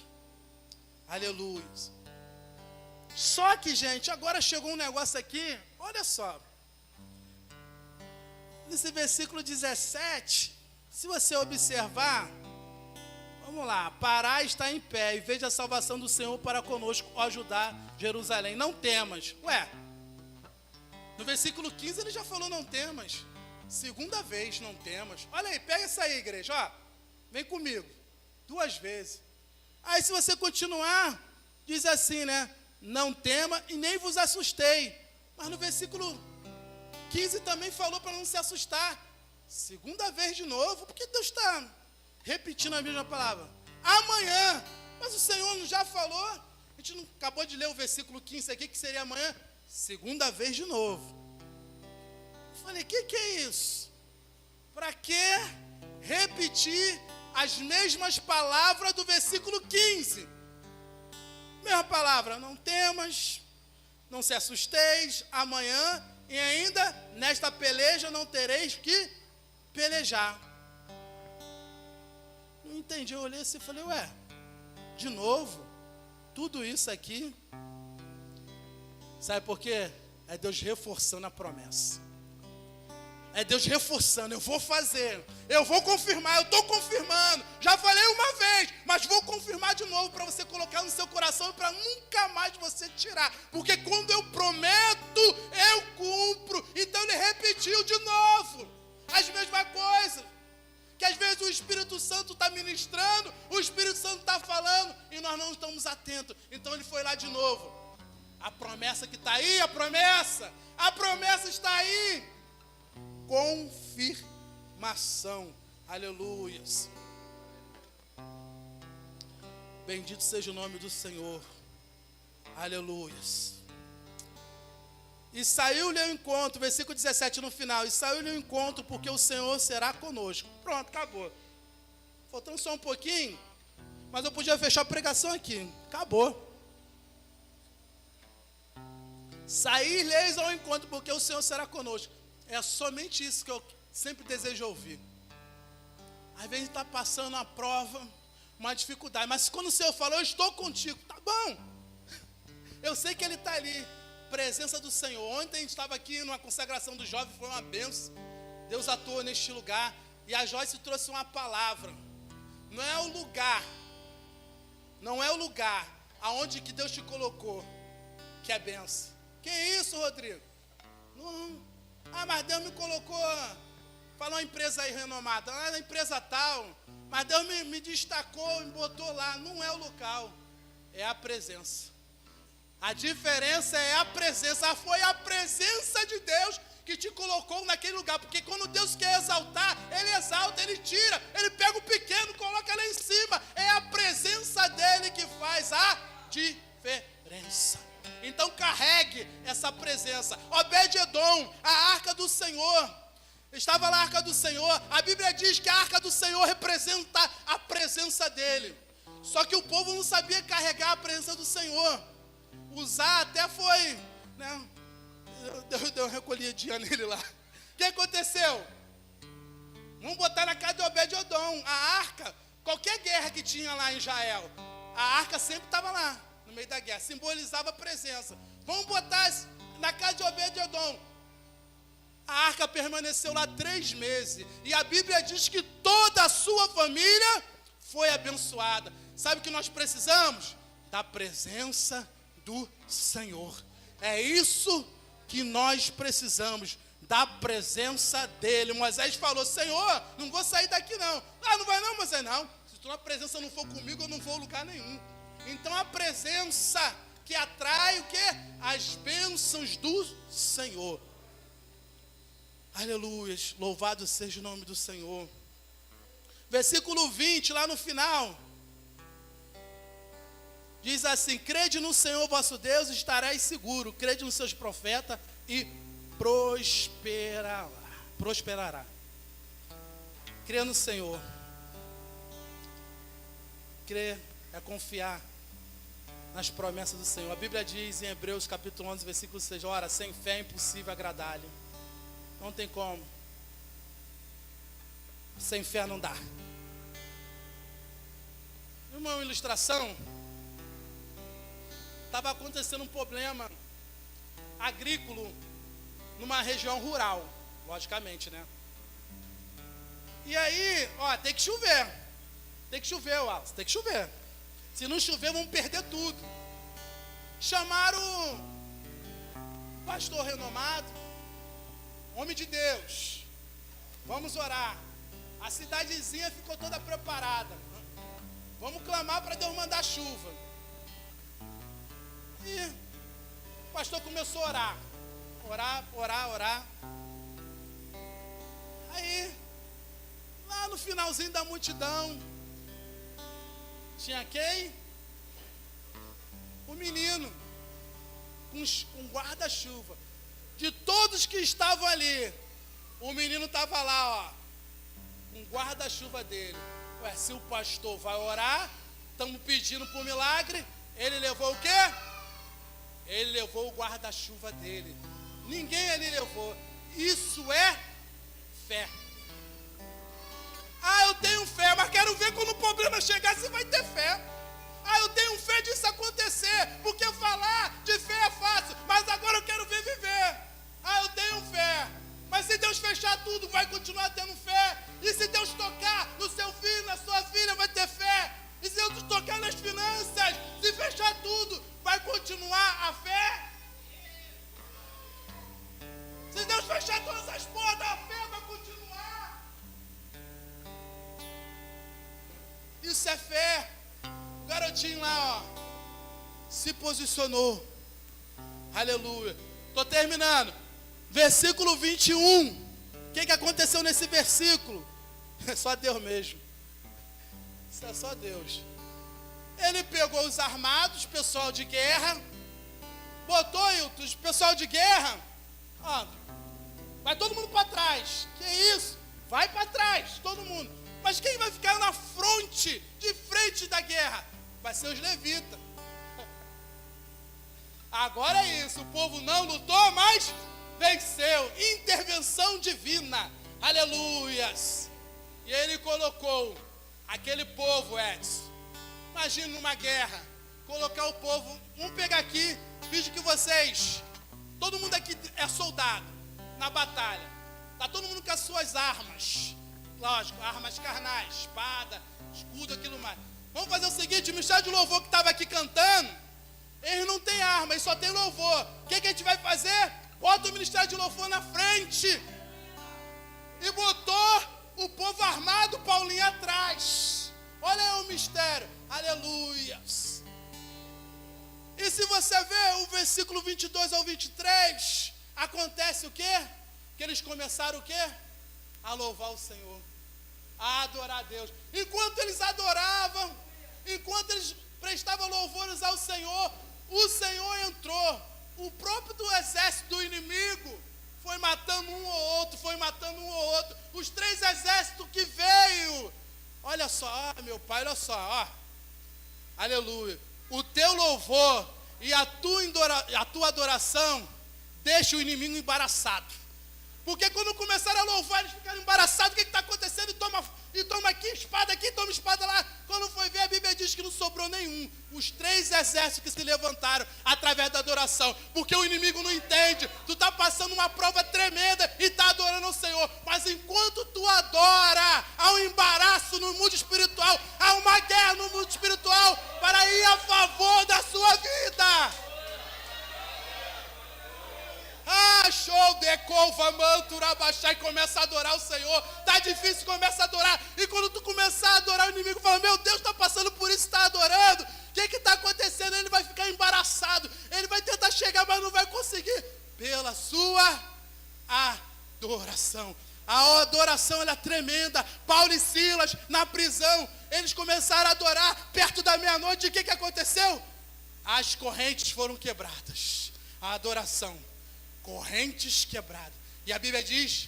Aleluia. Só que, gente, agora chegou um negócio aqui. Olha só. Nesse versículo 17, se você observar, vamos lá. Parai, está em pé, e veja a salvação do Senhor para conosco, ó Judá, Jerusalém. Não temas. Ué. No versículo 15 ele já falou não temas. Segunda vez não temas. Olha aí, pega essa aí, igreja, ó. Vem comigo. 2 vezes. Aí se você continuar, diz assim, né? Não tema e nem vos assustei. Mas no versículo 15 também falou para não se assustar. Segunda vez de novo, porque Deus está repetindo a mesma palavra. Amanhã. Mas o Senhor já falou. A gente não acabou de ler o versículo 15 aqui, que seria amanhã, segunda vez de novo. Eu falei, que é isso? Para que repetir as mesmas palavras do versículo 15? Mesma palavra, não temas, não se assusteis, amanhã, e ainda nesta peleja não tereis que pelejar. Não entendi, eu olhei assim e falei, ué, de novo, tudo isso aqui, sabe por quê? É Deus reforçando a promessa. É Deus reforçando, eu vou fazer, eu vou confirmar, eu estou confirmando. Já falei uma vez, mas vou confirmar de novo para você colocar no seu coração e para nunca mais você tirar. Porque quando eu prometo, eu cumpro. Então ele repetiu de novo as mesmas coisas. Que às vezes o Espírito Santo está ministrando, o Espírito Santo está falando e nós não estamos atentos. Então ele foi lá de novo. A promessa que está aí, a promessa está aí. Confirmação, aleluias. Bendito seja o nome do Senhor, aleluias. E saiu-lhe ao encontro, versículo 17 no final, e saiu-lhe ao encontro porque o Senhor será conosco. Pronto, acabou. Faltando só um pouquinho, mas eu podia fechar a pregação aqui, acabou. Sair-lhes ao encontro porque o Senhor será conosco. É somente isso que eu sempre desejo ouvir. Às vezes está passando uma prova, uma dificuldade, mas quando o Senhor falou, eu estou contigo, tá bom. Eu sei que Ele está ali, presença do Senhor. Ontem a gente estava aqui numa consagração do jovem, foi uma bênção. Deus atuou neste lugar, e a Joyce trouxe uma palavra. Não é o lugar aonde que Deus te colocou, que é bênção. Que isso, Rodrigo? Não. Mas Deus me colocou, falou uma empresa aí renomada, lá na empresa tal, mas Deus me destacou, me botou lá. Não é o local, é a presença. A diferença é a presença. Foi a presença de Deus que te colocou naquele lugar, porque quando Deus quer exaltar, Ele exalta, Ele tira, Ele pega o pequeno, coloca lá em cima. É a presença dEle que faz a diferença. Então carregue essa presença. Obed-edom, a arca do Senhor. Estava lá a arca do Senhor. A Bíblia diz que a arca do Senhor representa a presença dele. Só que o povo não sabia carregar a presença do Senhor. Usar até foi, né? Deu uma recolhidinha nele lá. O que aconteceu? Vamos botar na casa de Obed-edom. A arca, qualquer guerra que tinha lá em Israel, a arca sempre estava lá. No meio da guerra, simbolizava a presença. Vamos botar na casa de Obed-edom. A arca permaneceu lá 3 meses. E a Bíblia diz que toda a sua família foi abençoada. Sabe o que nós precisamos? Da presença do Senhor. É isso que nós precisamos, da presença dEle. Moisés falou, Senhor, não vou sair daqui não. Não vai não, Moisés, não. Se tua presença não for comigo, eu não vou a lugar nenhum. Então a presença que atrai o quê? As bênçãos do Senhor. Aleluia, louvado seja o nome do Senhor. Versículo 20, lá no final. Diz assim, crede no Senhor vosso Deus e estareis seguro. Crede nos seus profetas e prosperará. Crê no Senhor. Crer é confiar nas promessas do Senhor. A Bíblia diz em Hebreus capítulo 11, versículo 6, ora, sem fé é impossível agradar-lhe. Não tem como. Sem fé não dá. Uma ilustração. Estava acontecendo um problema agrícola numa região rural, logicamente, né? E aí, tem que chover. Tem que chover, Wallace, tem que chover. Se não chover, vamos perder tudo. Chamaram o pastor renomado, homem de Deus. Vamos orar. A cidadezinha ficou toda preparada. Vamos clamar para Deus mandar chuva. E o pastor começou a orar. Aí, lá no finalzinho da multidão, tinha quem? o menino com um guarda-chuva. De todos que estavam ali, o menino estava lá, ó, um guarda-chuva dele. Ué, se o pastor vai orar, estamos pedindo por milagre, ele levou o quê? Ele levou o guarda-chuva dele. Ninguém ali levou. Isso é fé. Ah, eu tenho fé, mas quero ver quando o problema chegar, se vai ter fé. Ah, eu tenho fé disso acontecer, porque falar de fé é fácil, mas agora eu quero ver viver. Ah, eu tenho fé, mas se Deus fechar tudo, vai continuar tendo fé. E se Deus tocar no seu filho, na sua filha, vai ter fé. E se Deus tocar nas finanças, se fechar tudo, vai continuar a fé. Se Deus fechar todas as portas, a fé vai continuar. Isso é fé. O garotinho lá, ó, se posicionou. Aleluia. Estou terminando. Versículo 21. O que aconteceu nesse versículo? É só Deus mesmo. Isso é só Deus. Ele pegou os armados, pessoal de guerra, botou os pessoal de guerra, ó, vai todo mundo para trás. Que isso? Vai para trás, todo mundo. Mas quem vai ficar na fronte, de frente da guerra? Vai ser os levitas. Agora é isso, o povo não lutou, mas venceu. Intervenção divina. Aleluias. E ele colocou aquele povo, Edson. Imagina numa guerra, colocar o povo, vamos pegar aqui, finge que vocês, todo mundo aqui é soldado, na batalha. Está todo mundo com as suas armas. Lógico, armas carnais, espada, escudo, aquilo mais. Vamos fazer o seguinte, o ministério de louvor que estava aqui cantando, eles não têm arma, eles só tem louvor. O que a gente vai fazer? Bota o ministério de louvor na frente. E botou o povo armado, Paulinho, atrás. Olha aí o mistério. Aleluias. E se você ver o versículo 22 ao 23, acontece o quê? Que eles começaram o quê? A louvar o Senhor, a adorar a Deus. Enquanto eles adoravam, enquanto eles prestavam louvores ao Senhor, o Senhor entrou. O próprio do exército do inimigo foi matando um ou outro, foi matando um ou outro. Os 3 exércitos que veio. Olha só, meu pai, olha só, ó. Aleluia. O teu louvor e a tua adoração deixa o inimigo embaraçado. Porque quando começaram a louvar, eles ficaram embaraçados. O que está acontecendo? E toma aqui, toma espada lá. Quando foi ver, a Bíblia diz que não sobrou nenhum. Os 3 exércitos que se levantaram através da adoração. Porque o inimigo não entende. Tu está passando uma prova tremenda e está adorando o Senhor. Mas enquanto tu adora, há um embaraço no mundo espiritual. Há uma guerra no mundo espiritual para ir a favor da sua vida. Ah, show, decova, mantura, baixar e começa a adorar o Senhor. Tá difícil, começa a adorar. E quando tu começar a adorar, o inimigo fala, meu Deus, está passando por isso, está adorando. O que está acontecendo? Ele vai ficar embaraçado. Ele vai tentar chegar, mas não vai conseguir. Pela sua adoração. A adoração ela é tremenda. Paulo e Silas, na prisão, eles começaram a adorar. Perto da meia-noite, o que aconteceu? As correntes foram quebradas. A adoração. Correntes quebradas. E a Bíblia diz,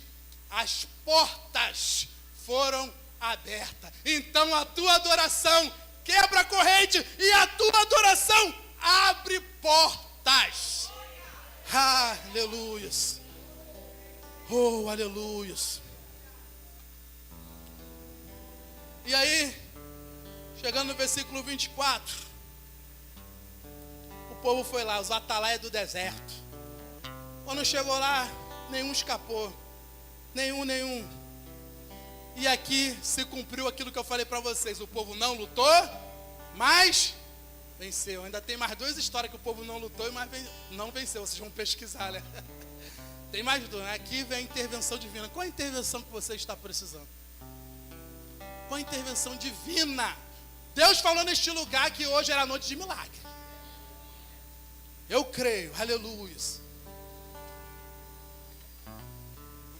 as portas foram abertas. Então a tua adoração quebra a corrente e a tua adoração abre portas. Aleluias. Oh, aleluias. E aí, chegando no versículo 24, o povo foi lá, os atalaias do deserto. Quando chegou lá, nenhum escapou. Nenhum. E aqui se cumpriu aquilo que eu falei para vocês. O povo não lutou, mas venceu. Ainda tem mais 2 histórias que o povo não lutou, mas não venceu. Vocês vão pesquisar, né? Tem mais 2. Aqui vem a intervenção divina. Qual a intervenção que você está precisando? Qual a intervenção divina? Deus falou neste lugar que hoje era noite de milagre. Eu creio. Aleluia.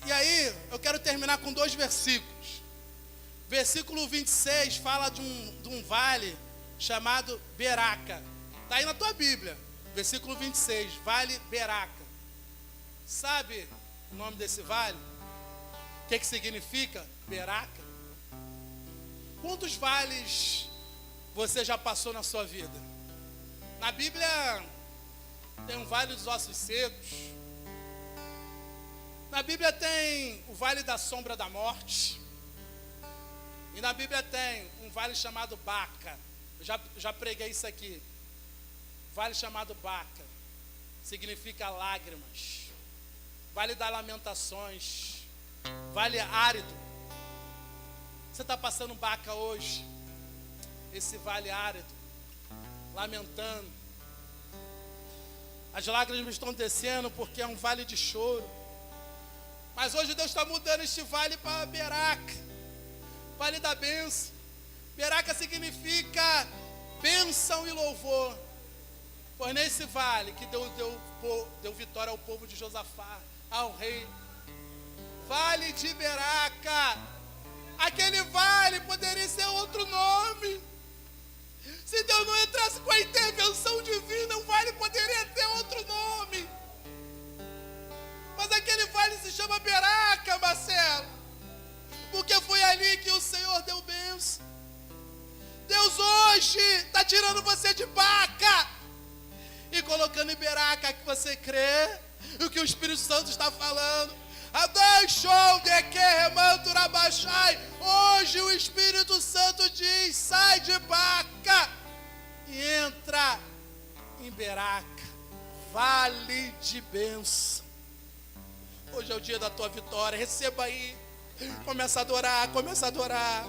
E aí, eu quero terminar com 2 versículos. Versículo 26 fala de um vale chamado Beraca. Está aí na tua Bíblia, versículo 26, Vale Beraca. Sabe o nome desse vale? O que significa Beraca? Quantos vales você já passou na sua vida? Na Bíblia tem um vale dos ossos secos. Na Bíblia tem o vale da sombra da morte. E na Bíblia tem um vale chamado Baca. Eu já preguei isso aqui. Vale chamado Baca. Significa lágrimas. Vale das lamentações. Vale árido. Você está passando Baca hoje. Esse vale árido. Lamentando. As lágrimas estão descendo porque é um vale de choro. Mas hoje Deus está mudando este vale para Beraca. Vale da bênção. Beraca significa bênção e louvor. Foi nesse vale que Deus deu vitória ao povo de Josafá, ao rei. Vale de Beraca. Aquele vale poderia ser outro nome. Se Deus não entrasse com a intervenção divina, o vale poderia ter outro nome. Mas aquele vale se chama Beraca, Marcelo. Porque foi ali que o Senhor deu bênção. Deus hoje está tirando você de Baca e colocando em Beraca, que você crê o que o Espírito Santo está falando. Hoje o Espírito Santo diz: sai de Baca e entra em Beraca, vale de bênção. Hoje é o dia da tua vitória. Receba aí. Começa a adorar, começa a adorar.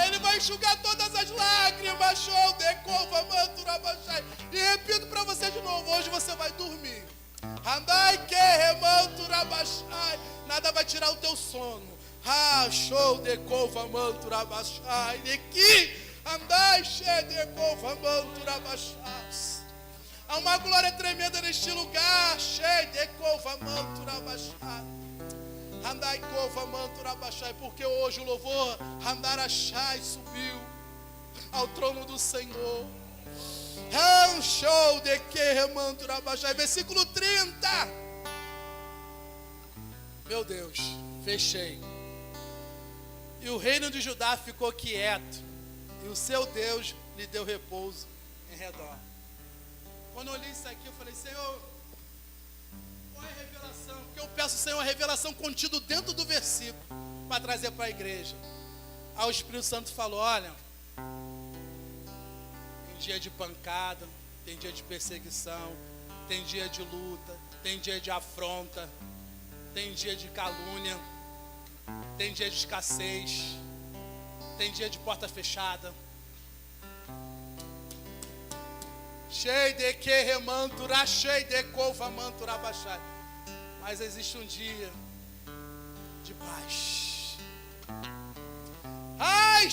Ele vai enxugar todas as lágrimas. E repito para você de novo: hoje você vai dormir. Nada vai tirar o teu sono. Há uma glória tremenda neste lugar. Porque hoje o louvor subiu ao trono do Senhor. Versículo 30. Meu Deus, fechei. E o reino de Judá ficou quieto, e o seu Deus lhe deu repouso em redor. Quando eu li isso aqui, eu falei: Senhor, qual é a revelação? Porque eu peço, Senhor, a revelação contida dentro do versículo, para trazer para a igreja. Aí o Espírito Santo falou: olha, tem dia de pancada, tem dia de perseguição, tem dia de luta, tem dia de afronta, tem dia de calúnia, tem dia de escassez, tem dia de porta fechada. Mas existe um dia de paz. Ai,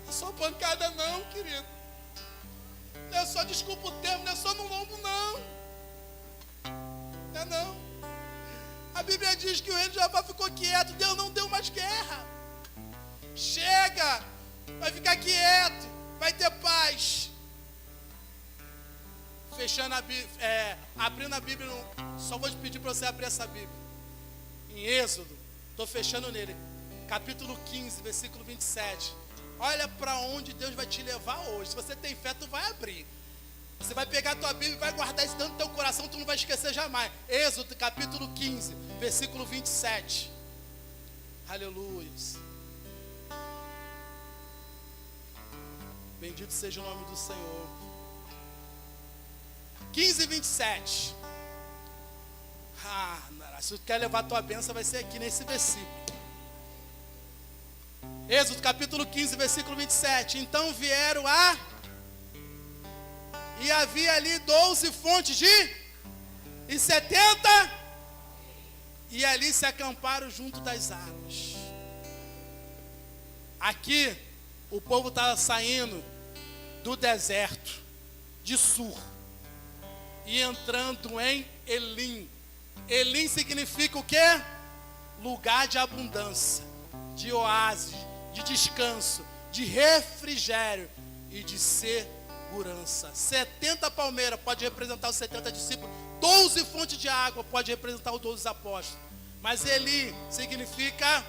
não é só pancada não, querido. Não é só, desculpa o termo, não é só no lombo não. Não é não. A Bíblia diz que o reino de Judá ficou quieto. Deus não deu mais guerra. Chega, vai ficar quieto, vai ter paz. Fechando a Bíblia, abrindo a Bíblia, só vou te pedir para você abrir essa Bíblia. Em Êxodo, estou fechando nele, capítulo 15, versículo 27. Olha para onde Deus vai te levar hoje. Se você tem fé, tu vai abrir. Você vai pegar a tua Bíblia e vai guardar isso dentro do teu coração, tu não vai esquecer jamais. Êxodo, capítulo 15, versículo 27. Aleluia. Bendito seja o nome do Senhor. 15, 27. Se tu quer levar a tua bênção, vai ser aqui nesse versículo. Êxodo, capítulo 15, versículo 27. Então vieram e havia ali 12 fontes e 70, e ali se acamparam junto das águas. Aqui o povo estava saindo do deserto de Sur e entrando em Elim. Elim significa o quê? Lugar de abundância, de oásis, de descanso, de refrigério e de segurança. 70 palmeiras pode representar os 70 discípulos. 12 fontes de água pode representar os 12 apóstolos. Mas Elim significa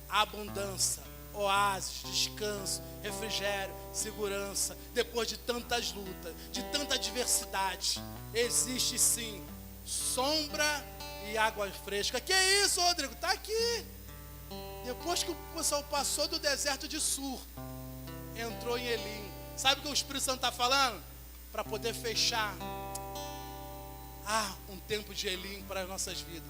abundância, oásis, descanso, refrigério, segurança. Depois de tantas lutas, de tanta adversidade, existe sim sombra e água fresca. Que é isso, Rodrigo? Está aqui. Depois que o pessoal passou do deserto de Sur, entrou em Elim. Sabe o que o Espírito Santo está falando? Para poder fechar. Um tempo de Elim para as nossas vidas.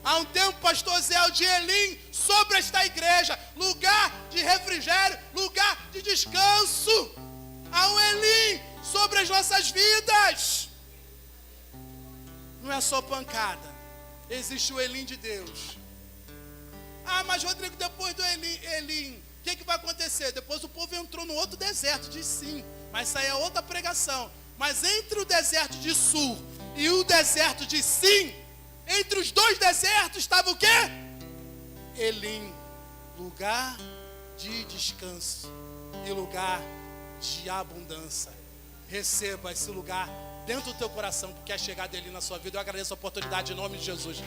Há um tempo, pastor Zé, de Elim sobre esta igreja. Lugar de refrigério, lugar de descanso. Há um Elim sobre as nossas vidas. Não é só pancada. Existe o Elim de Deus. Mas Rodrigo, depois do Elim, o que vai acontecer? Depois o povo entrou no outro deserto, diz sim. Mas isso aí é outra pregação. Mas entre o deserto de Sur e o deserto de Sim, entre os dois desertos estava o quê? Elim, lugar de descanso e lugar de abundância. Receba esse lugar dentro do teu coração, porque é chegada Elim na sua vida. Eu agradeço a oportunidade em nome de Jesus.